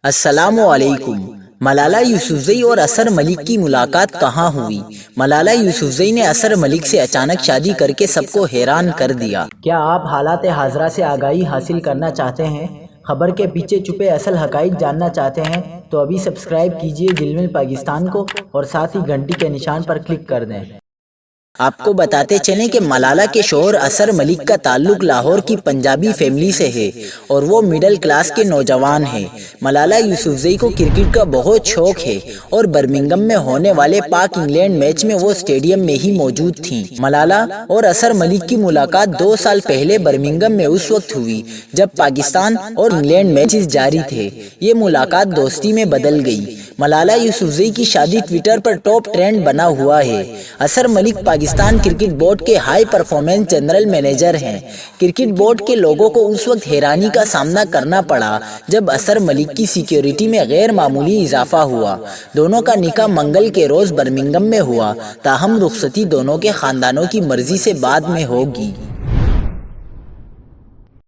السلام علیکم۔ ملالہ یوسفزئی اور اثر ملک کی ملاقات کہاں ہوئی؟ ملالہ یوسفزئی نے اثر ملک سے اچانک شادی کر کے سب کو حیران کر دیا۔ کیا آپ حالات حاضرہ سے آگاہی حاصل کرنا چاہتے ہیں؟ خبر کے پیچھے چھپے اصل حقائق جاننا چاہتے ہیں تو ابھی سبسکرائب کیجئے جلمل پاکستان کو اور ساتھ ہی گھنٹی کے نشان پر کلک کر دیں۔ آپ کو بتاتے چلیں کہ ملالہ کے شوہر اثر ملک کا تعلق لاہور کی پنجابی فیملی سے ہے اور وہ مڈل کلاس کے نوجوان ہیں۔ ملالہ یوسفزئی کو کرکٹ کا بہت شوق ہے اور برمنگھم میں ہونے والے پاک انگلینڈ میچ میں وہ اسٹیڈیم میں ہی موجود تھیں۔ ملالہ اور اثر ملک کی ملاقات 2 سال پہلے برمنگھم میں اس وقت ہوئی جب پاکستان اور انگلینڈ میچز جاری تھے۔ یہ ملاقات دوستی میں بدل گئی۔ ملالہ یوسفزئی کی شادی ٹویٹر پر ٹاپ ٹرینڈ بنا ہوا ہے۔ اثر ملک پاکستان کرکٹ بورڈ کے ہائی پرفارمنس جنرل مینیجر ہیں۔ کرکٹ بورڈ کے لوگوں کو اس وقت حیرانی کا سامنا کرنا پڑا جب اثر ملک کی سیکیورٹی میں غیر معمولی اضافہ ہوا۔ دونوں کا نکاح منگل کے روز برمنگھم میں ہوا، تاہم رخصتی دونوں کے خاندانوں کی مرضی سے بعد میں ہوگی۔